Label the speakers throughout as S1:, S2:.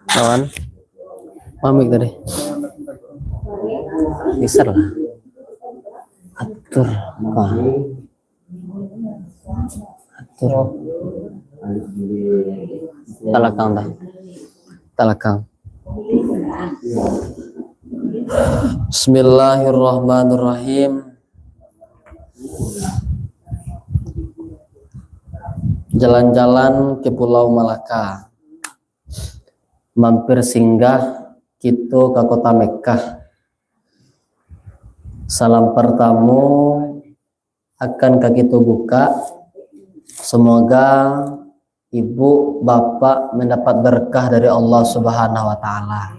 S1: Kawan, pamik tadi. Bisa lah. Atur, atur. Talakang dah. Talakang. Bismillahirrahmanirrahim. Jalan-jalan ke Pulau Malaka, mampir singgah kita ke kota Mekkah. Salam pertama akan kita buka. Semoga ibu bapak mendapat berkah dari Allah Subhanahu wa taala.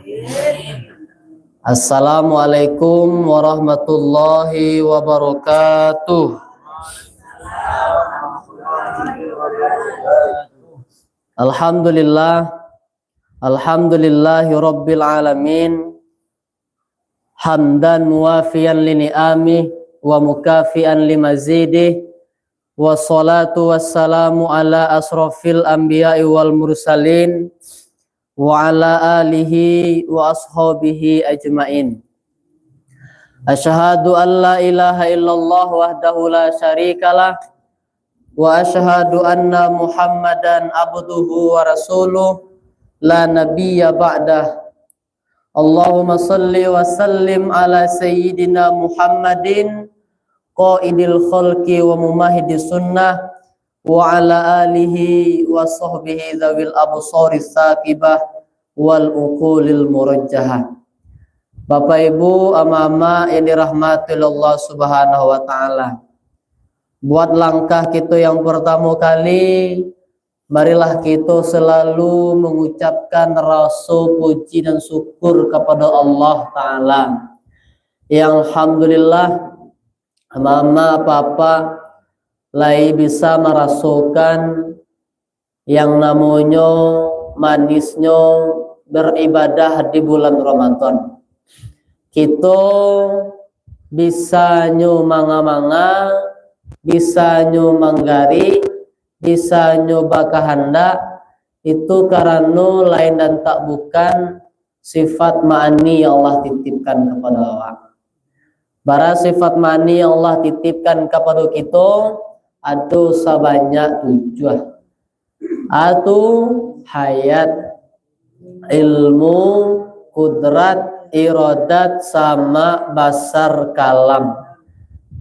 S1: Assalamualaikum warahmatullahi wabarakatuh. Alhamdulillahi rabbil alamin, hamdan muwafiyan li ni'amih wa mukafian limazidih, wassalatu wassalamu ala asrafil anbiya'i wal mursalin wa ala alihi wa ashabihi ajmain. Asyhadu an la ilaha illallah wahdahu la syarikalah wa asyhadu anna Muhammadan abduhu wa rasuluh la nabiyya ba'dah. Allahumma salli wa sallim ala sayyidina Muhammadin qaidil khalqi wa mumahidis sunnah wa ala alihi wa sahbihi dzawil absaris saqibah wal uqulil murajjahah. Bapak Ibu, ama-ama yang dirahmati Allah Subhanahu wa taala. Buat langkah kita yang pertama kali, marilah kita selalu mengucapkan rasa puji dan syukur kepada Allah Ta'ala. Yang alhamdulillah, mama papa lai bisa merasakan yang namanya manisnya beribadah di bulan Ramadan. Kita bisa manga-manga, bisa manggari, bisa bakahanda, itu karena lain dan tak bukan sifat ma'ani yang Allah titipkan kepada Allah. Bara sifat ma'ani yang Allah titipkan kepada kita ada sebanyak 7. Atu hayat, ilmu, kudrat, iradat, sama basar kalam.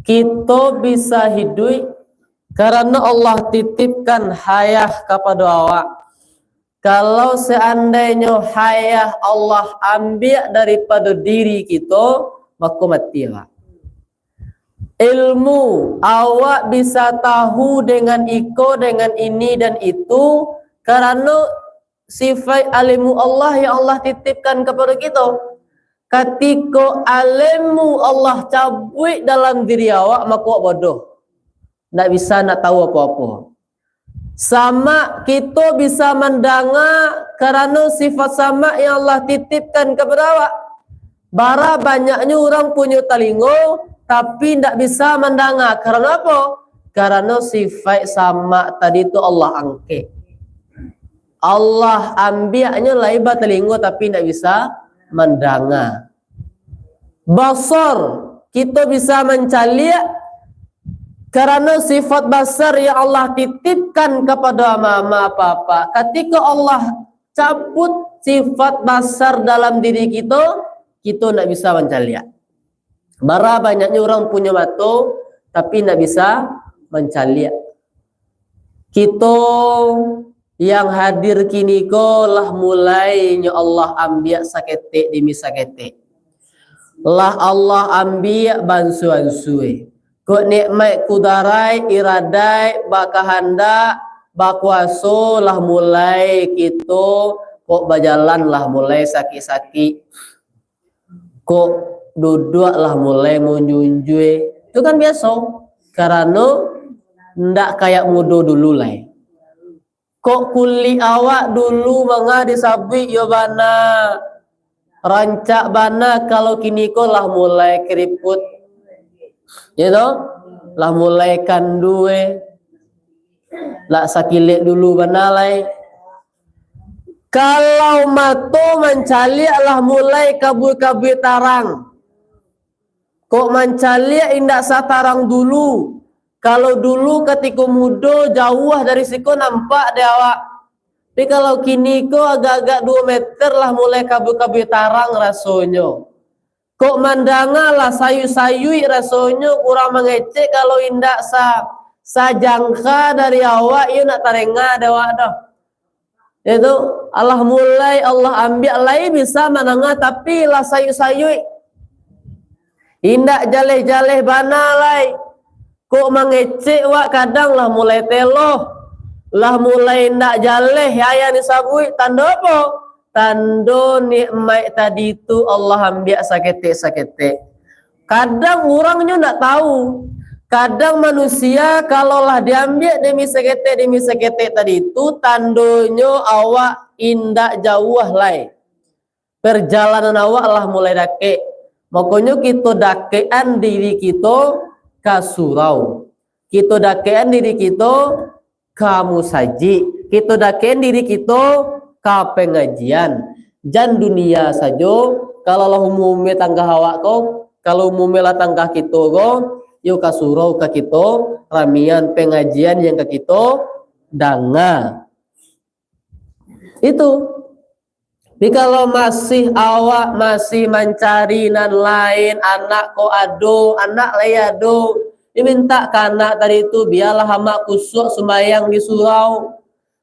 S1: Kita bisa hidup karena Allah titipkan hayah kepada awak. Kalau seandainya hayah Allah ambil daripada diri kita, maka matilah. Ilmu awak bisa tahu dengan iko, dengan ini dan itu, karena sifat alimu Allah yang Allah titipkan kepada kita. Ketika alimmu Allah cabut dalam diri awak, maka awak bodoh. Tak bisa nak tahu apa-apa. Sama kita bisa mendengar karena sifat sama yang Allah titipkan kepada awak. Bara banyaknya orang punya telinga tapi tak bisa mendengar. Karena apa? Karena sifat sama tadi itu Allah angkat. Allah ambilnya laiba telinga tapi tak bisa mendengar. Basar, kita bisa mencaliak karena sifat basar yang Allah titipkan kepada mama papa. Ketika Allah cabut sifat basar dalam diri kita, kita tak bisa mencaliak. Bara banyaknya orang punya mata tapi tak bisa mencaliak. Kita yang hadir kini ko lah mulainya Allah ambil sakete demi sakete. Lah Allah ambil bansuan suwe. Ko nikmat kudarai iradai bakahanda bakuaso lah mulai kita kok berjalan lah mulai sakit-sakit. Kok duduk lah mulai menjunjui. Itu kan biasa. Karena ndak kayak muda dulu lah. Kok kuli awak dulu manga disabik yo bana. Rancak bana kalau kini ko lah mulai keriput. Ya toh? Lah mulai kandue. Lah sakilik dulu bana lai. Kalau mato mencali lah mulai kabur-kabur tarang. Kok mencali indak satarang dulu. Kalau dulu ketika muda jauh dari siku nampak dia awak. Tapi kalau kini ko agak-agak 2 meter lah mulai kabur-kabur tarang rasanya. Kok mandanga lah sayu-sayu rasanya kurang mengecek kalau indak sajangka dari awak ia nak tarenga dewa dah. Itu Allah mulai Allah ambil lagi bisa menengah tapi lah sayu-sayu indak jaleh-jaleh bana lai. Kok mengecek wak kadang lah mulai teloh lah mulai indak jaleh ayah ni sabui tanda apa? Tanda nikmat tadi tu Allah ambil saketek-saketek. Kadang orangnya ndak tahu. Kadang manusia kalaulah diambil demi seketek tadi itu tandanya awak indak jauh lai. Perjalanan awak lah mulai dake. Makanya kita dakean diri kita ke surau. Kita dakean diri kita ke musaji. Kita dakean diri kita ke pengajian. Jan dunia saja kalau lah umumnya tangga awak kau, kalau umumnya lah tangga kita kau, yuk ke surau ke kita, ramian pengajian yang ke kita, danga. Itu. Tapi kalau masih awak masih mencari nan lain, anak ko ado, anak lay ado, diminta ke anak tadi itu, biarlah hamak kusuk sembahyang di surau,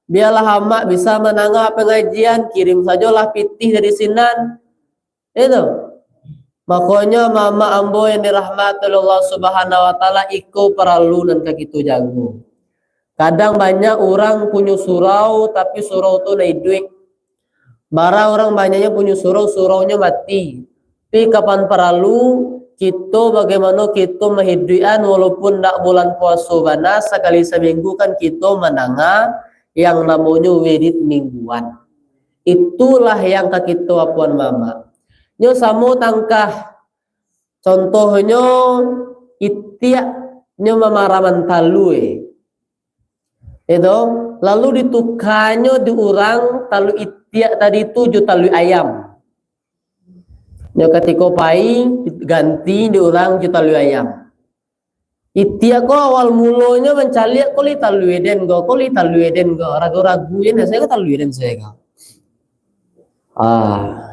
S1: biarlah hamak bisa menangah pengajian, kirim sajalah pitih dari sinan. Itu. Makanya mama ambo yang dirahmati Allah Subhanahu wa taala iko perlu dan kakitu jago. Kadang banyak orang punya surau tapi surau tu naik duit. Bara orang banyaknya punya surau, suraunya mati. Tapi kapan perlu kita bagaimana kita menghidupan walaupun tak bulan puasa bana sekali seminggu kan kita menangah yang namanya wirid mingguan. Itulah yang kita apuan mama. Nyo samo tangkah contohnya itiak nyo mamaraman talue itu lalu ditukanyo diurang talu itiak tadi itu jo talu ayam nyo ketika pai ganti diurang jo talu ayam itiak ko awal mulanya mencaliak ko li talu eden go ragu-ragu ini saya ko talu eden saya ko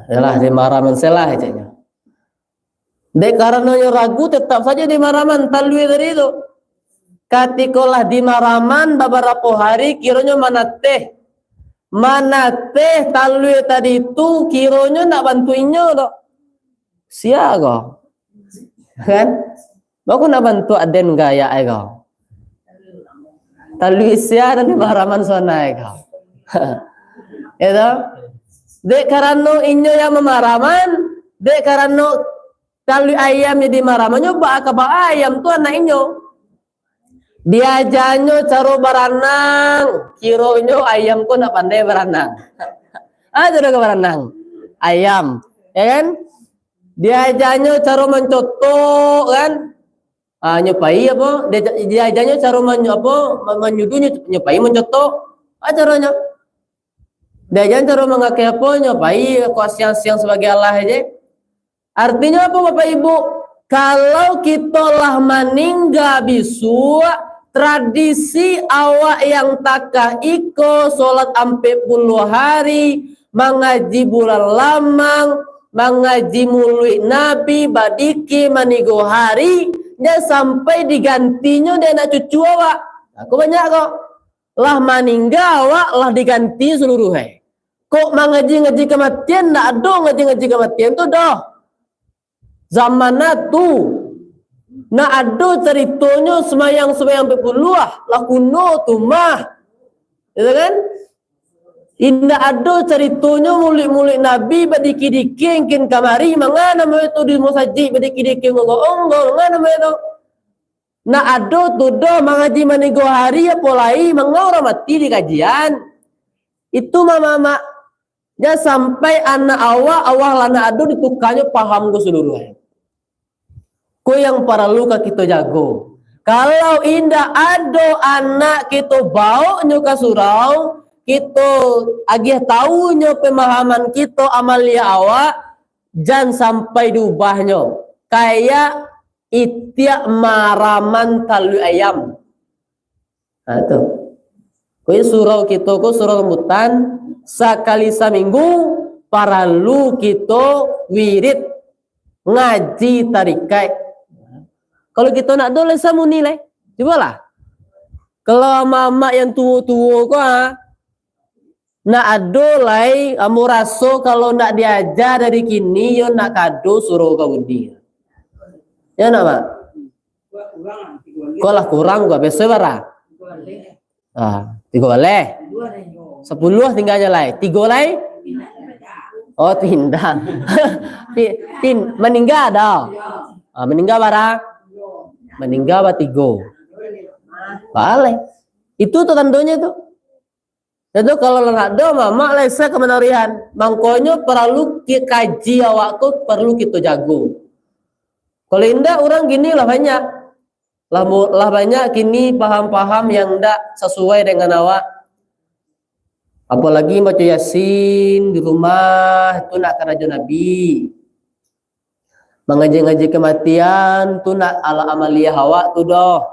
S1: yalah di maraman selah aja. Dek karena ragu tetap saja di maraman talui dari itu. Katikolah di maraman beberapa hari kiranya mana teh talui tadi itu kiranya nak bantuinnya dok. Sia go. Kan? Baku nak bantu aden gaya ego. Talui sia dan di maraman sana ego. Itu dek karena inyo yang memaraman, dek karena kalau ayam jadi maraman nyoba akaba ayam tu anak inyo. Diajanyo caro berenang, kironyo ayam ko nak pandai berenang. Ada udah berenang, ayam, ya kan? Diajanyo caro mencoto kan? Nyopai apa? Diajanyo caro menyuduh nyopai mencoto. Caranya. Diajan cara mengakai apa nyopai kuas siang sebagai Allah aja. Artinya apa Bapak Ibu? Kalau kita lah meninggal bisu tradisi awak yang takah iko solat ampe 10 hari, mengaji bulan lamang, mengaji mului nabi, badiki manigo hari, dia sampai digantinya dia nak cucu awak. Aku banyak kok. Lah meninggal awak lah diganti seluruhnya. Kok mengaji-ngaji kematian ndak ada ngaji-ngaji kematian tu dah. Zaman tu nak ada ceritanya semayang-semayang berpuluh lah kuno tu mah. Ya kan? Indah ada ceritanya mulik-mulik Nabi badiki-diki ingin kamari mangana itu di masjid badiki-diki ngongong mangana itu. Nak ada tu dah mengaji manigo hari apa lai mangau mati di kajian. Itu mama ya sampai anak awal anak adu ditukannya paham ke seluruhnya. Ko yang para luka kita jago. Kalau indah ado anak kita bau nyuka surau, kita agih tahunya pemahaman kita amalia awak jangan sampai diubahnya kayak itiak maraman talu ayam. Nah itu kau surau kita kau surau rambutan sekali seminggu paralu kita wirid ngaji tarikai. Kalau kita nak dole samu nilai cobalah kalau mama yang tua-tua kau nak adolai kamu raso kalau nak diajar dari kini yo nak kado suruh kau budi ya nak mak kau lah kurang gua besok bara 3 boleh 10 tinggalnya lai 3 lai oh tindak meninggal dah meninggal bara meninggal ba 3 boleh itu tuh tandanya tuh. Itu kalau nak ada mama lesa kemenarian mangkonyo perlu kaji awakku perlu kita jago. Kalau indah orang gini lah banyak lah banyak kini paham-paham yang ndak sesuai dengan awak. Apalagi baca Yasin di rumah itu nak keraja Nabi. Mengaji-ngaji kematian tu nak ala amalia awak tu doh.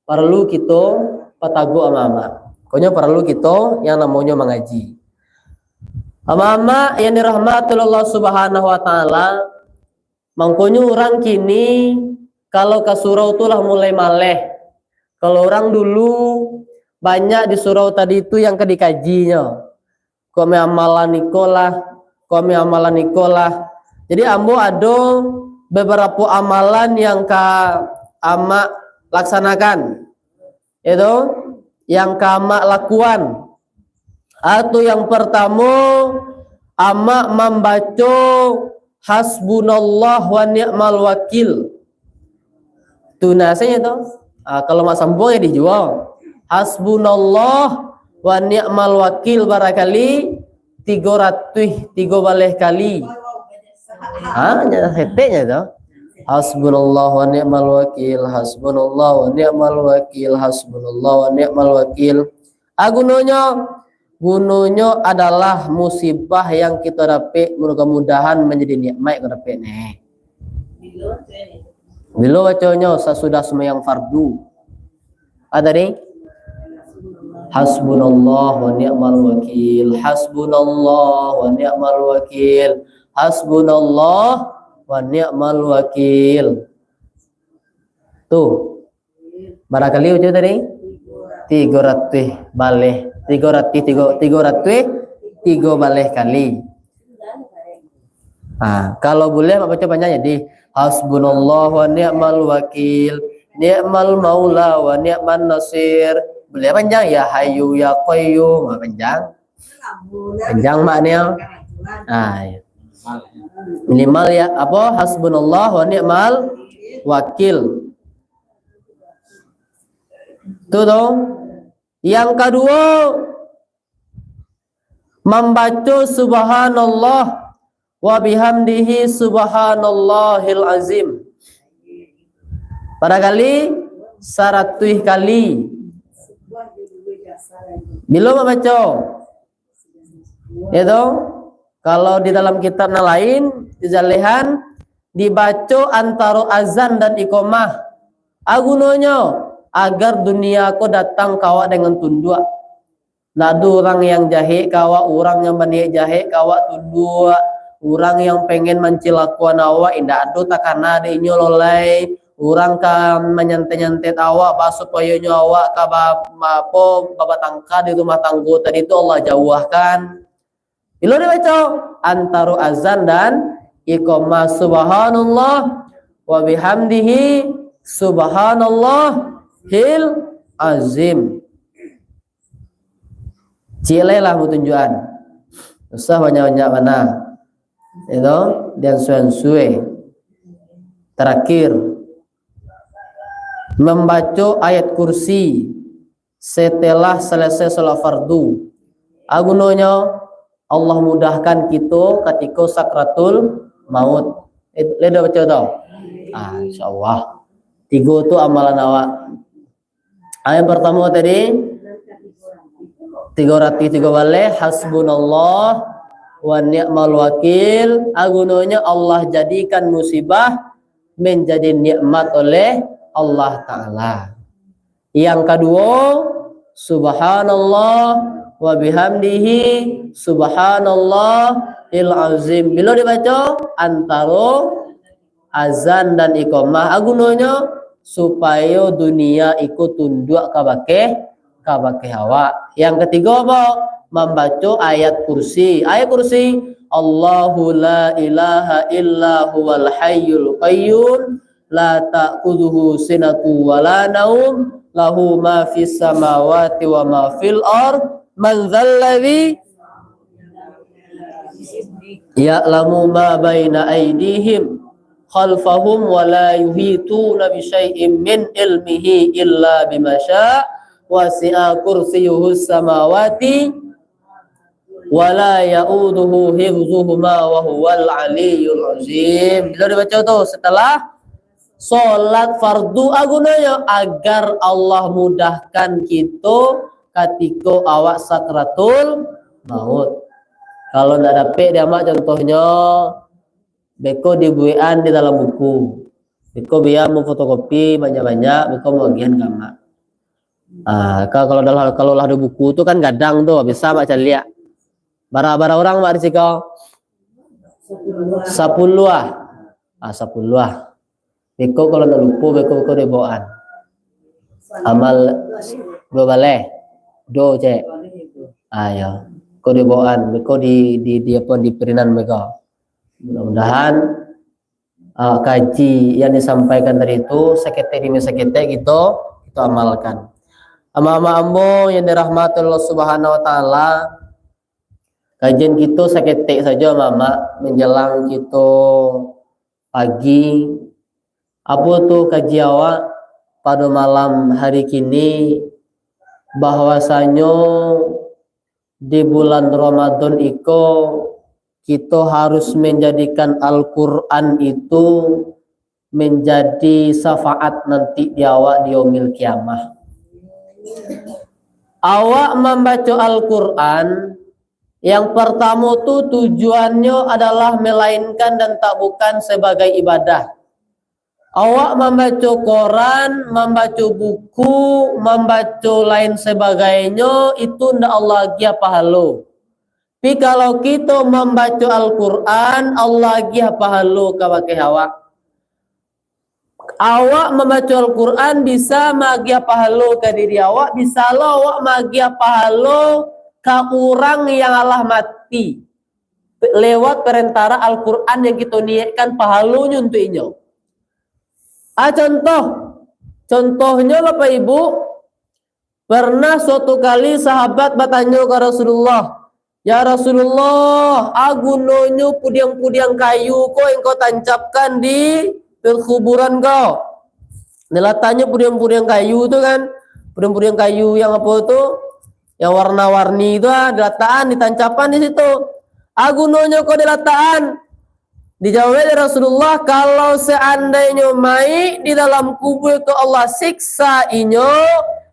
S1: Perlu kita patago ama-ama. Pokoknya perlu kita yang namanya mengaji. Ama-ama yang dirahmati Allah Subhanahu wa taala, mangkonyo orang kini kalau ke surau itulah mulai maleh. Kalau orang dulu banyak di surau tadi itu yang kedikajinya. Kome amalan nikolah. Jadi ambo ada beberapa amalan yang ama laksanakan. Itu yang kama lakukan atau yang pertama ama membaca hasbunallah wa ni'mal wakil tunasanya tuh kalau mak sambung ya dijual hasbunallah wa ni'mal wakil barakali 300 baleh kali nyata heteknya tuh hasbunallah wa ni'mal wakil, hasbunallah wa ni'mal wakil, hasbunallah wa ni'mal wakil. Gunanya adalah musibah yang kita dapat mudah-mudahan menjadi nikmat kita dapat nih. Bila bacanya sesudah sembahyang fardu. Ada nih? Hasbunallah wa ni'mal wakil, hasbunallah wa ni'mal wakil, hasbunallah wa ni'mal wakil. Tuh. Barangkali ucap tadi 300 baleh. 300 baleh kali. Kalau boleh baca panjang jadi hasbunallah wa ni'mal wakil, ni'mal maula wa ni'man nasir. Boleh panjang ya hayyu ya qayyum, panjang. Panjang maknanya. Ya. Minimal ya apa hasbunallah wa ni'mal wakil. Itu dong. Yang kedua membaca subhanallah wa bihamdihi subhanallahil azim. Barangkali 100 kali. Bila membaca itu kalau di dalam kitab lain dijalehan dibaca antara azan dan iqamah. Agunanya agar dunia ko datang kawa dengan tunduk. Nadu orang yang jahe kawa, orang yang baniak jahe kawa tunduk. Orang yang pengen mencilakuan awak indah adu takana de inyo lolai. Orang kan menyantet-nyantet awak supaya awak ka babatangka di rumah tangga tadi itu Allah jauhkan. Bila dibaca antara azan dan iqamah subhanallah wa bihamdihi subhanallahil azim. Cilelah tunjuan. Usah banyak-banyak mana. Itu dan suwe-suwe. Terakhir membaca ayat kursi setelah selesai salat fardu. Agunanya Allah mudahkan kita ketika sakratul maut. Leda baca tau. Insyaallah. 3 itu amalan awak. Yang pertama tadi 3 303 balik hasbunallah wa ni'mal wakil. Agunonya Allah jadikan musibah menjadi nikmat oleh Allah Ta'ala. Yang kedua, subhanallah wa bihamdihi subhanallah il azim. Bila dibaca antara azan dan iqamah agunonya supaya dunia ikut tunduk kabake hawa. Yang ketiga apa? Membaca ayat kursi. Ayat kursi Allahu la ilaha illa huwal hayyul qayyum la ta'khudhuhu sinatu wa la naum lahu ma fis samawati wa ma fil ard man dzalladzi ya'lamu ma baina aydihim khalfahum wa la yuhituna bi syai'in min ilmihi illa bima syaa wasi'a kursiyyuhus samawati wa la ya'uduhu hifdzuhuma wa huwal aliyyul azim. Bila dibaca tuh setelah salat fardu agunanya agar Allah mudahkan kita ketika awak sakratul maut. Kalau ndak dapat dia mak contohnya beko dibuian di dalam buku. Beko biar mau fotokopi banyak-banyak, beko mau bagian kamar. Kalau lah ada buku itu kan gadang tuh bisa baca lihat. Bara-bara orang mak disikau 10 10 beko kalau nak lupa beko dibawaan. Amal dua balai. Do cek. Ayo. Ko dibawaan beko di apa di perinan mereka. Mudah-mudahan kaji yang disampaikan tadi itu sekete demi sekete kita amalkan. Ama-ama ambo yang dirahmati Allah Subhanahu wa taala, kajian kita sekete saja mama menjelang kita pagi. Apa tuh kaji awak pada malam hari kini bahwasanya di bulan Ramadan itu kita harus menjadikan Al-Quran itu menjadi syafaat nanti di awak di yaumil kiamah. Awak membaca Al-Quran yang pertama tuh tujuannya adalah melainkan dan tak bukan sebagai ibadah. Awak membaca Quran, membaca buku, membaca lain sebagainya itu ndak Allah gia pahala. Tapi kalau kita membaca Al-Quran, Allah gia pahala kabake awak. Awak membaca Al-Quran bisa magia pahala ke diri awak, bisa lo awak magia pahala ke orang yang Allah mati lewat perantara Al-Quran yang kita niatkan pahalanya untuk inyo. Contohnya Bapak Ibu, pernah suatu kali sahabat bertanya ke Rasulullah, ya Rasulullah, agunonyo pudiang-pudiang kayu kau yang kau tancapkan di kuburan kau. Nilatannya pudiang-pudiang kayu itu kan, pudiang-pudiang kayu yang apa itu, yang warna-warni itu dilataan, ditancapan di situ. Agunonyo kau dilataan. Dijawab oleh Rasulullah, kalau seandainya mai di dalam kubur ke Allah siksa inyo,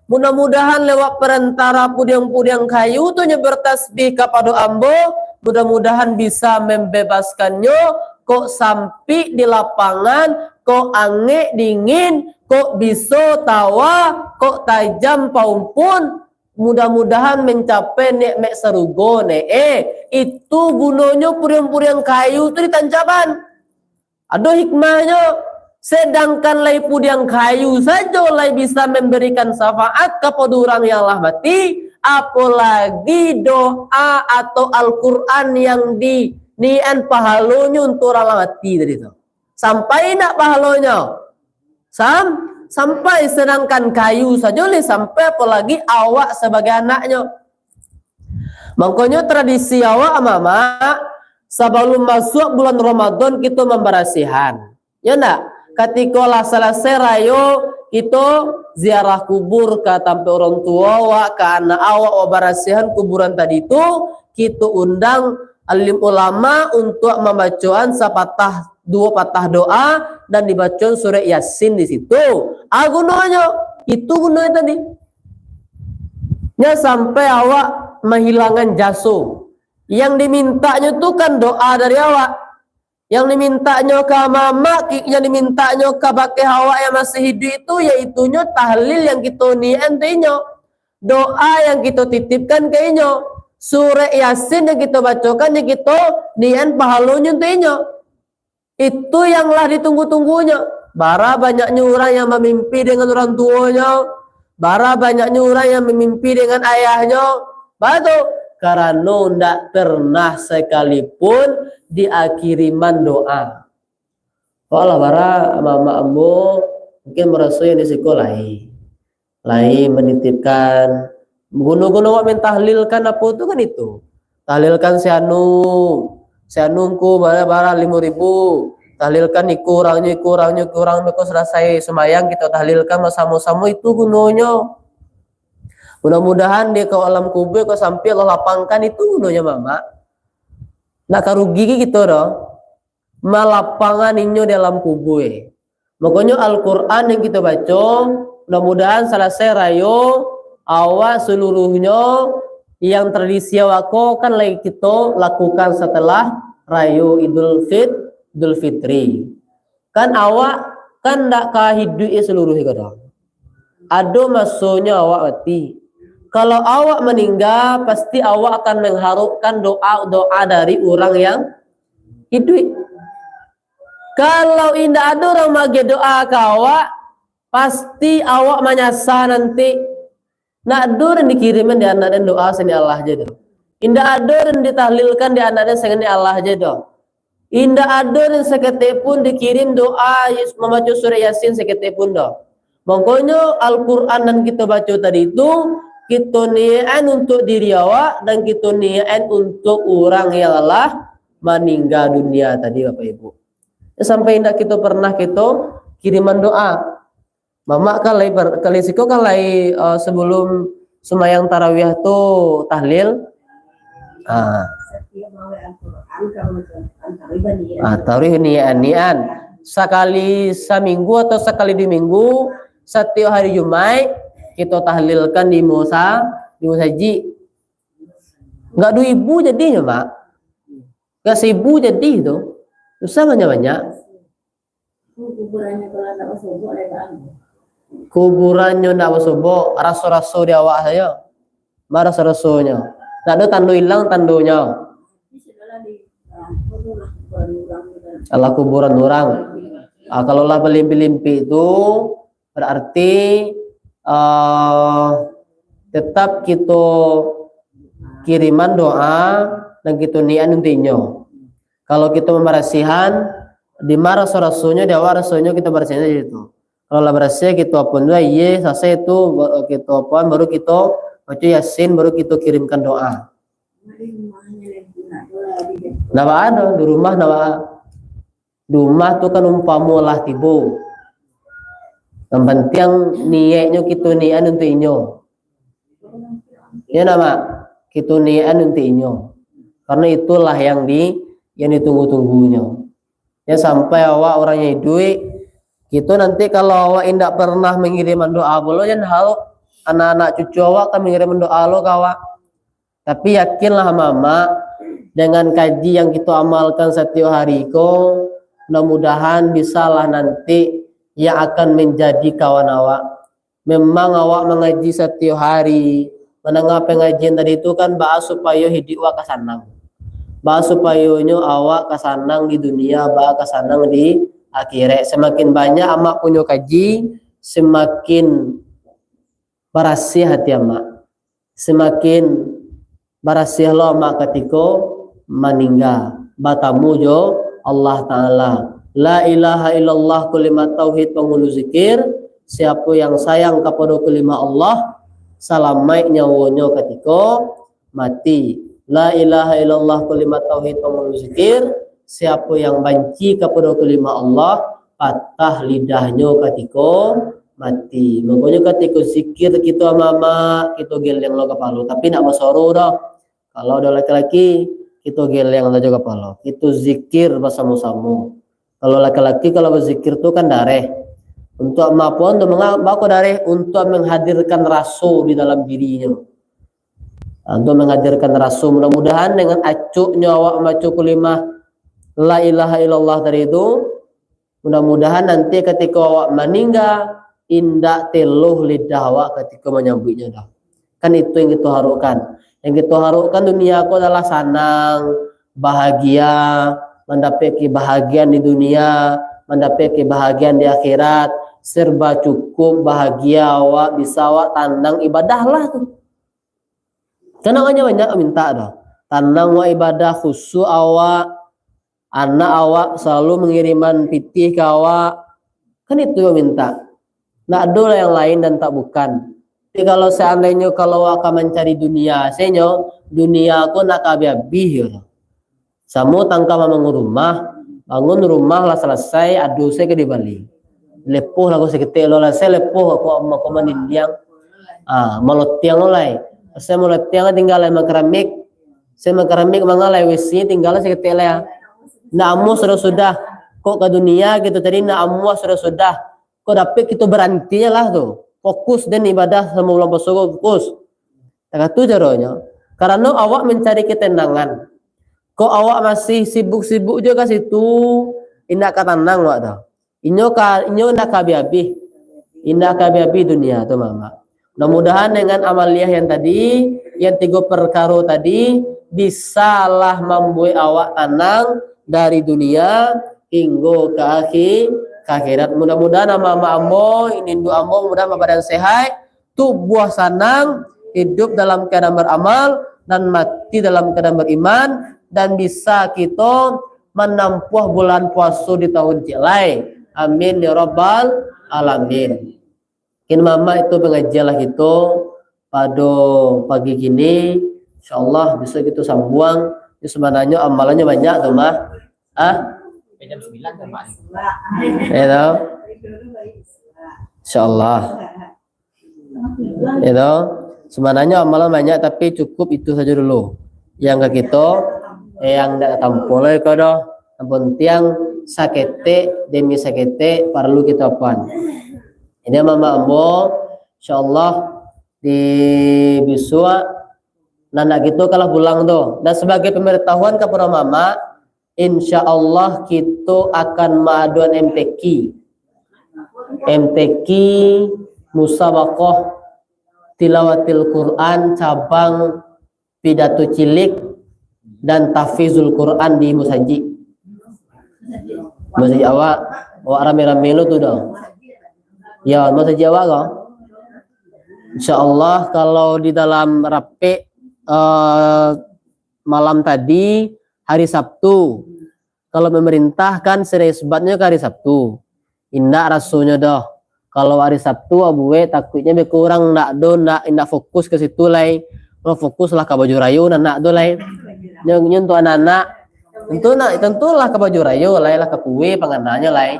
S1: mudah-mudahan lewat perantara pudiang-pudiang kayu tu bertasbih kepada ambo, mudah-mudahan bisa membebaskannya kok sampai di lapangan, kok ange dingin, kok bisa tawa, kok tajam paumpun, mudah-mudahan mencapai nikmat serugo itu gunanya pudiang-pudiang kayu itu ditancapan. Ada hikmahnya. Sedangkan lai pudiang kayu saja lai bisa memberikan syafaat kepada orang yang Allah mati, apalagi doa atau Al-Quran yang nian pahalanya untuk orang mati tadi itu. Sampai nak pahalanya? Sampai, sedangkan kayu saja boleh sampai, apalagi awak sebagai anaknya. Makanya tradisi awak mama sebelum masuk bulan Ramadan kita memberasihan. Ya enggak? Ketika lah selesai rayo kita ziarah kubur ke tempat orang tua awak, ke anak awak berasihan kuburan tadi itu, kita undang alim ulama untuk membacaan dua patah doa dan dibaca surah Yasin di situ. Gunanya itu gunanya tadi. Ya sampai awak menghilangkan jaso. Yang dimintanya tuh kan doa dari awak. Yang dimintanya ke mama, yang dimintanya ke pakai hawa yang masih hidup itu, yaitunya tahlil yang kita niantinya, doa yang kita titipkan ke inyo, surah Yasin yang kita bacakan yang kita nian pahalunya inyo. Itu yang lah ditunggu-tunggunya. Bara banyaknya orang yang memimpi dengan orang tuanya, bara banyaknya orang yang memimpi dengan ayahnya, batu karena tidak pernah sekalipun diakhiriman doa. Kalau bara mama ambo mungkin merasa yang di sekolah lain menitipkan gunung-gunung mentahlilkan apa itu kan itu tahlilkan sianungku bara 5.000 tahlilkan kurangnya mereka selesai semayang kita tahlilkan sama-sama itu gunanya. Mudah-mudahan dia ke alam kubur ke sampai Allah lapangkan itu gunanya mama. Nak karugi gitu doh. Malapangan inyo dalam kubur. Makanya Al-Qur'an yang kita baca, mudah-mudahan selesai rayo awak seluruhnya yang tradisi awako kan lagi kita lakukan setelah rayo Idul Fitri. Kan awak kan ndak kahidui seluruhnya kadang. Ada masanya awak mati. Kalau awak meninggal, pasti awak akan mengharapkan doa dari orang yang hidup. Kalau indah ada orang mage doa ke awak, pasti awak menyasar nanti. Nak ada yang dikirimin di anak dan doa seni Allah aja doh. Indah ada yang ditahlilkan di anak dan seni Allah aja doh. Indah ada yang seketik pun dikirim doa membaca surah Yasin seketik pun doh. Makanya Al-Quran dan kita baca tadi itu kita niat untuk diri awak dan kita niat untuk orang yang Allah meninggal dunia tadi Bapak Ibu. Sampai tidak kita pernah kita kiriman doa. Mama kali siko kali sebelum semayang tarawih tuh tahlil. Tarawih nian. Sekali seminggu atau sekali di minggu setiap hari Jumat kita tahlilkan di musaji. Enggak 2.000 jadinya, Pak. Enggak 1.000 jadi itu. Susah banyak-banyak. Kuburannya ndak wasobo, raso-raso di awak saya. Marah rasonya. Enggak ada tandu hilang tandunya. Allah kuburan orang. Kalau lah belimpi-limpi itu berarti tetap kita kiriman doa dan kita niat intinya. Kalau kita memberasihan di marah rasulnya di awal rasulnya kita bersihin aja itu. Kalau lah bersih kita apa dua iya selesai itu kita apa baru kita baca Yasin baru kita kirimkan doa. Nama ada di rumah nama di rumah tuh kan umpamu lah tibu. Yang penting niatnya kita niat untuk inyo. Ya nama kita niat untuk inyo. Karena itulah yang ditunggu-tunggunya. Ya sampai awak orangnya duit, kita nanti kalau awak tidak pernah mengirimkan doa lo jangan hal anak-anak cucu awak kan mengirimkan doa lo kawak. Tapi yakinlah mama dengan kaji yang kita amalkan setiap hari ko, mudah-mudahan bisalah nanti yang akan menjadi kawan awak. Memang awak mengaji setiap hari, menengah pengajian tadi itu kan bahas supaya hidup awak kesanang. Bahas supaya awak kesanang di dunia, bahas kesanang di akhirat. Semakin banyak amak punya kaji, semakin berasih hati amak. Semakin berasih lo amak ketika meninggal. Batamu jo Allah Ta'ala. La ilaha illallah kalimat tauhid penghulu zikir. Siapa yang sayang kepada kalimat Allah salamai nyawanya ketika mati. La ilaha illallah kalimat tauhid penghulu zikir. Siapa yang benci kepada kalimat Allah patah lidahnya ketika mati. Makanya ketika zikir kita mama kita geleng lo kepala. Tapi nak masoro dah. Kalau ada laki-laki kita geleng aja kepala. Itu zikir bersama-sama. Kalau laki-laki kalau berzikir itu kan dareh untuk maupun untuk mengapa dareh untuk menghadirkan rasul di dalam dirinya. untuk mengajarkan rasul. Mudah-mudahan dengan acuknya awak macu kalimah la ilaha illallah tadi itu, mudah-mudahan nanti ketika awak meninggal indak teluh lidah awak ketika menyambutnya dah. Kan itu yang kita harapkan. Yang kita harapkan dunia aku adalah senang, bahagia, mendapat kebahagiaan di dunia, mendapat kebahagiaan di akhirat, serba cukup, bahagia awak, bisa awak tandang ibadahlah tuh. Karena banyak minta dah. Tandang wa ibadah khusyuk awak, anak awak selalu mengiriman pitih ke awak. Kan itu yang minta. Nak ada yang lain dan tak bukan. Jadi kalau seandainya kalau akan mencari dunia, senyo dunia aku nak habis ya. Samu tangka bangun rumah lah selesai, aduh saya ke di Bali. Lepuh lah aku seketik lo lah, saya lepuh aku menindiang. Melotiang lo lah. Saya melotiang tinggal lah keramik. Saya keramik mangalai wc tinggal seketik lah. Naamu sudah. Kok ke dunia gitu tadi naamu sudah. Kok dapat kita berhentinya lah tuh. Fokus dan ibadah sama bulan puasa fokus. Tak tu caranya. Karena awak mencari ketenangan. Kok awak masih sibuk-sibuk juga situ, indak katanang wak dah. Inyo nak kabi-abi. Indak kabi-abi dunia tuh mama. Mudah-mudahan dengan amaliyah yang tadi, yang 3 perkara tadi bisalah membuat awak tenang dari dunia hingga ke akhirat. Mudah-mudahan nama ambo, ini doa ambo, mudah-mudahan badan sehat, tubuh senang, hidup dalam keadaan beramal dan mati dalam keadaan beriman, dan bisa kita menempuh bulan puasa di tahun jelai. Amin ya rabbal alamin. Mungkin mama itu pengajian lah gitu pada pagi gini, insyaallah bisa gitu sambung. Itu sebenarnya amalannya banyak tuh mah. Jam 9 kan Pak. Ya. Insyaallah. Ya. Sebenarnya amalan banyak tapi cukup itu saja dulu. Yang ke kita yang tidak tampol kalau ampun tiang sakete demi sakete perlu kita pan. Ini mama ambo insyaallah di biswa nana gitu kalau pulang tuh. Dan sebagai pemberitahuan kepada mama, insyaallah kita akan mengaduan MTQ musabaqah tilawatil Quran cabang pidato cilik dan tahfizul Quran di Musaji awak rame-rame lu tuh dong ya Musaji awak kok insyaallah. Kalau di dalam rapi malam tadi hari Sabtu, kalau pemerintah kan seresbatnya ke hari Sabtu indah rasulnya dah. Kalau hari Sabtu abuwe takutnya berkurang nak fokus ke situ lai. Kalau fokus lah ke baju rayu nak do lai. Nyentuh anak-anak tentulah ke baju rayu lai lah ke kue panganannya lai.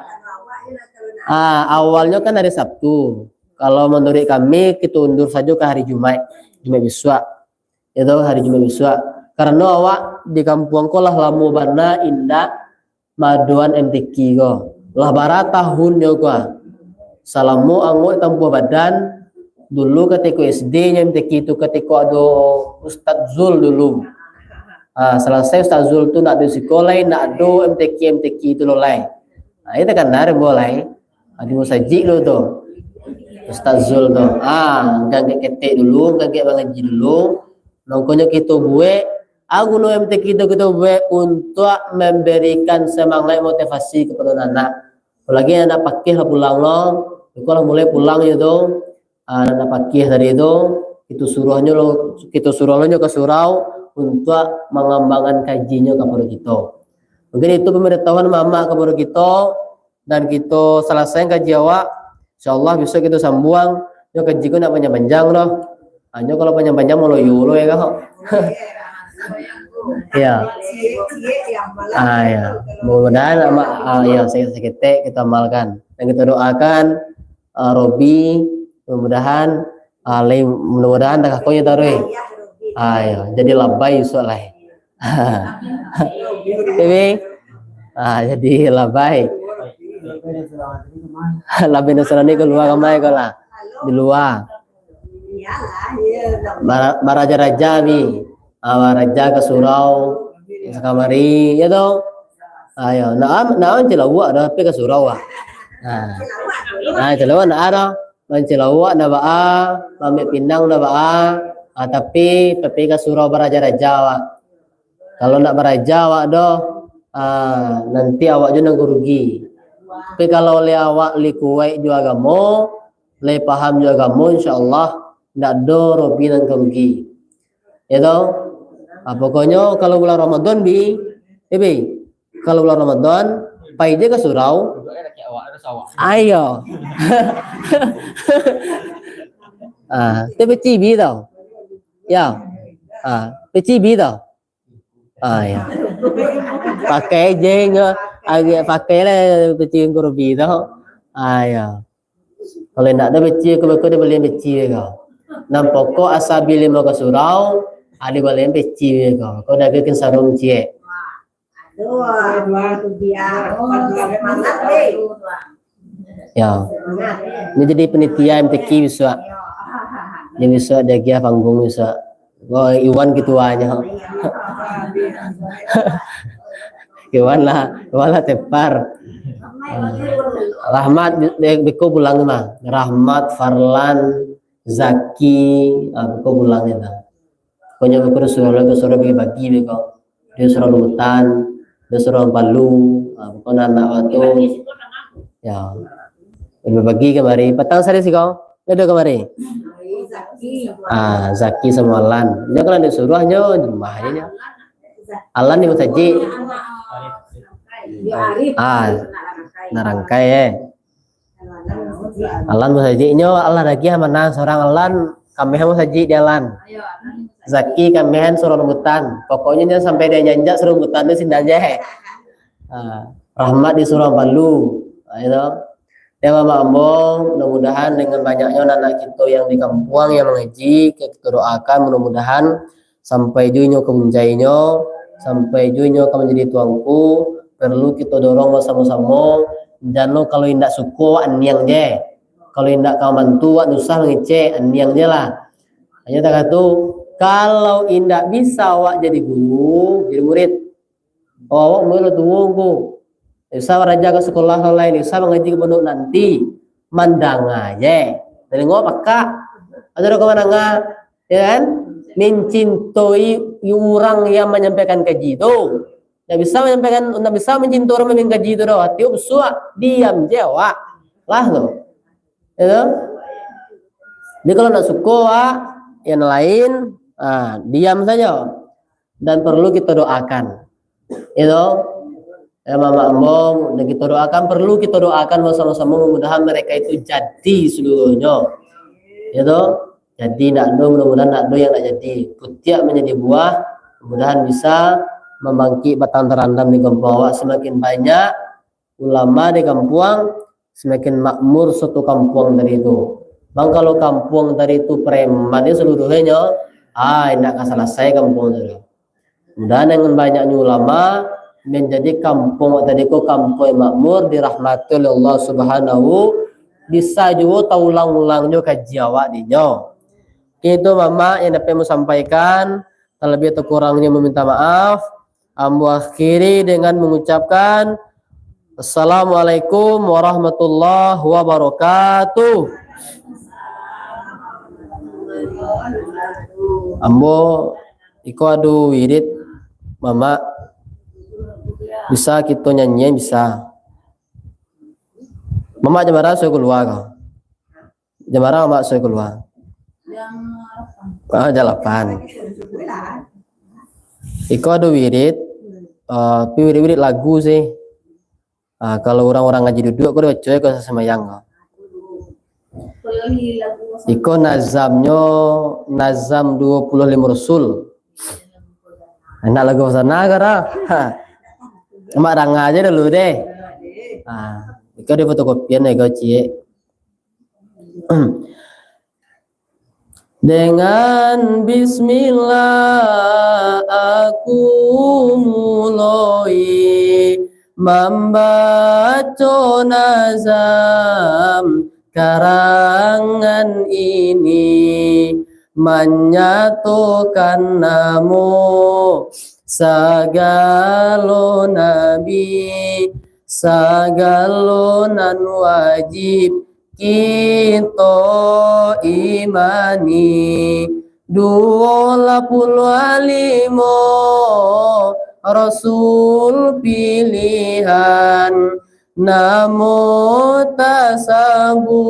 S1: Awalnya kan hari Sabtu. Kalau menurut kami kita undur saja ke hari Jumat besok. Itu hari Jumat besok. Karena awak di kampung ko lah lamu bana indah maduan MTQ ko. Lah bara tahunnya ko. Salamu anggo tampu badan dulu ketika SD-nya MTQ itu ketika ada Ustadz Zul dulu. Selesai Ustadz Zul itu nak di sekolah nak ada MTQ itu loh lai. Itu kan dari boleh. Di Musaji lo tuh. Ustadz Zul tuh. Gak ketik dulu, gak mengaji dulu. Nongkonya kita buat aku no MTQ itu kita buat untuk memberikan semangat motivasi kepada anak. Apalagi anak pakai pulang lo. Kalau mulai pulang itu anak pakai tadi itu suruhnya lo kita suruhnya ke surau untuk mengembangkan kajinya kepada kita. Mungkin itu pemberitahuan mama kepada kita dan kita selesai kaji awak. Insyaallah bisa kita sambung. Yo kaji ku nak panjang-panjang loh. Hanya kalau panjang-panjang mau lo yulo ya kak. Ya. Ya. Mudah-mudahan ya sedikit kita amalkan dan kita doakan Robi mudah-mudahan tak kakonya taruh ya jadi labai soalnya jadi labai labai nasrani keluar kamai kalau di luar baraja-raja bi, raja ke surau kamari ya toh. Ayo, naam celawak dah pergi ke surau ah. Celawak nak ada, celawak nak baa, ambil pinang nak baa, tapi ke surau baraja-raja wak. Kalau nak baraja wak doh, nanti awak juga nak rugi. Tapi kalau le awak li kuwait juga agamo, le paham juga agamo, insyaallah nak do robi dan kerugi. Ya toh? Pokoknya kalau bulan Ramadan bi, kalau bulan Ramadan, pai je ke surau. Ayo. Tapi cibi tau. Ya. Cibi tau. Ya. Pakai je agak pakai lah peci kurubi tau. Ya. Kalau nak ada peci, kau dia boleh peci kau. Nam pokok asabi lima ke surau, ada boleh peci kau. Kau dah bikin sarung cie. Ya, ini jadi penitia MTQ bisa. Dia bisa dia panggung bisa. Oh, Iwan ketuanya. Iwan lah tepar. Rahmat beko pulang mah. Rahmat, Farlan, Zaki, beko pulang itu. Pokoknya beko suruh bagi beko. Dia suruh lutan. Dia suruh Palu, bukan anak waktu, ya, berbagi kemari. Petang sari sih kau, ada kemari. Zaki sama Alan. Dia kalau disuruh hanya jumahnya. Alan ni saji. Narangkai Alan sajinya Allah lagi mana seorang Alan, kami mau saji di Alan. Zaki kamihan suruh rebutan, pokoknya dia sampai dia nyanjak suruh rebutan itu sindal jahe. Rahmat disuruh Palu, itu. Ya Mama Ambong, mudah-mudahan dengan banyaknya anak kita yang di kampung yang mengaji, kita doakan mudah-mudahan sampai juinya kemuncainya, sampai juinya akan menjadi tuanku. Perlu kita dorong bersama-sama. Dan lo kalau indak suku aniang je, kalau indak kau bantu usah ngecek aniang je lah. Hanya tak kata kalau indak bisa awak jadi guru, jadi murid, awak mulai tunggu. Bisa raja ke sekolah lain, bisa mengaji ke pondok nanti, mandang aja. Dari ngok pakak, ada kemana nggak, ya kan? Mencintai orang yang menyampaikan kaji itu, nggak bisa menyampaikan, nggak bisa mencintai orang yang kaji itu doh. Hati usua, diam jawab, lah lo, itu. Jadi kalau nak suka, yang lain. Diam saja dan perlu kita doakan itu ya Mama Ambong, dan kita doakan, perlu kita doakan bersama-sama mudah-mudahan mereka itu jadi seluruhnya itu jadi nak do, mudah-mudahan nak do yang nak jadi putiak menjadi buah, mudah-mudahan bisa membangkit batang terandam di kampung awak. Semakin banyak ulama di kampung, semakin makmur suatu kampung dari itu. Bang, kalau kampung dari itu preman seluruhnya, tidak akan selesai kampung itu. Dan dengan banyaknya ulama menjadi kampung tadi ko kampung makmur dirahmati oleh Allah Subhanahu, bisa juga taulang-ulangnya kaji awak dinyo. Itu Mama yang dapat mau sampaikan, terlebih atau kurangnya meminta maaf. Ambu akhiri dengan mengucapkan Assalamualaikum warahmatullahi wabarakatuh. Ambo iko adu wirid Mama, bisa kita nyanyi bisa. Mama jemara saya keluar kau. Jemara Mama saya keluar. Jalapan. Iko adu wirid, wirid lagu sih. Kalau orang-orang ngaji duduk, aku udah baca ke semayang kau. Iko nazamnya nazam 25 Rasul. Enak lagu sana kara. Mak rang aja dulu deh. Iko di fotokopian nego cie. Dengan bismillah aku mulai membaca nazam karangan ini menyatukan namo sagalo nabi sagalo nan wajib kita imani 25 Rasul pilihan namo tasabui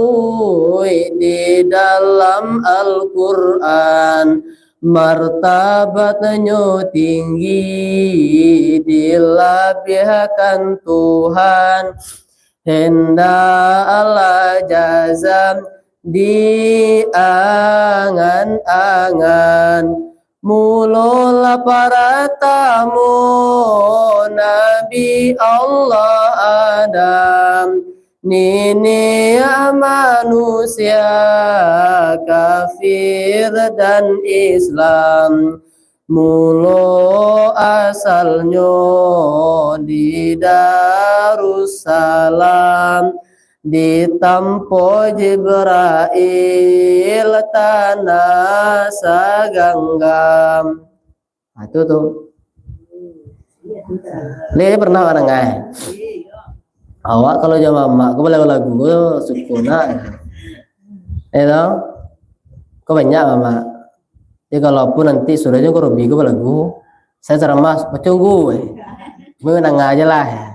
S1: di dalam Al-Quran martabatnya tinggi dilapihkan Tuhan hendak Allah jazam di angan-angan mula para tamu Nabi Allah Adam nini manusia kafir dan Islam mulo asalnya di Darussalam ditampo Jibril tanah saganggam. Nah, itu tuh. Lihat pernah orang nggak? Awak kalau jam mak, aku boleh lagu sukuna. Itu, kau banyak mama. Jadi kalaupun nanti suranya kau robi kau lagu, saya ceramah macam gue. Menang aja lah.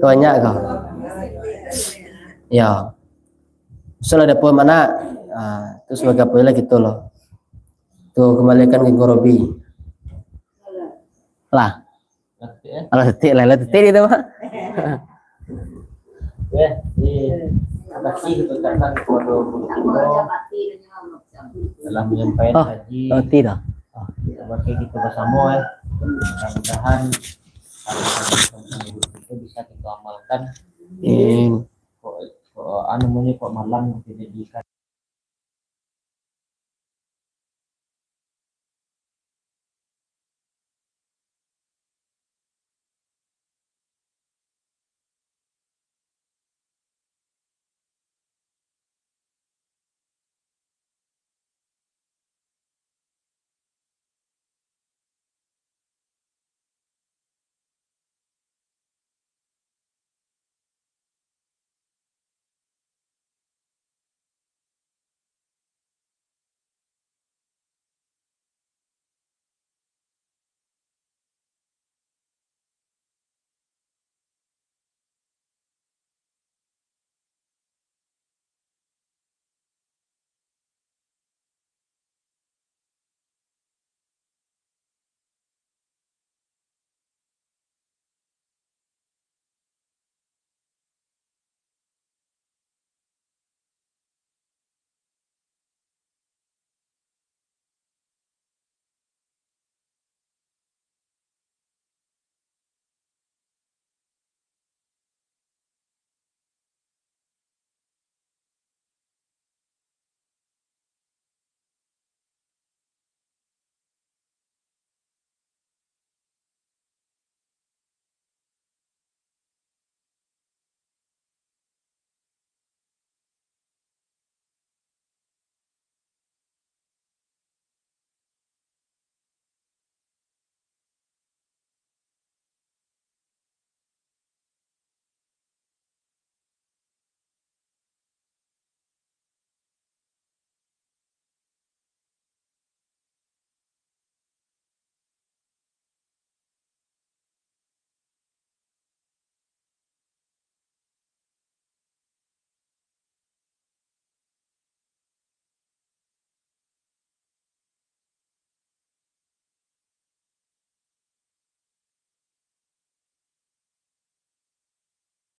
S1: Kau banyak kau. Ya, soal ada poin mana? Terus sebagai poin lah gitu loh. Tuh kembalikan ke Gorobi. Lah, kalau detik lah, detik itu mah.
S2: Ya, di kasih itu tentang dalam menyampaikan haji.
S1: Oh, tidak.
S2: Sebagai kita bersama ya. Mudah-mudahan itu bisa kita amalkan. Kok anu kok malam dijadikan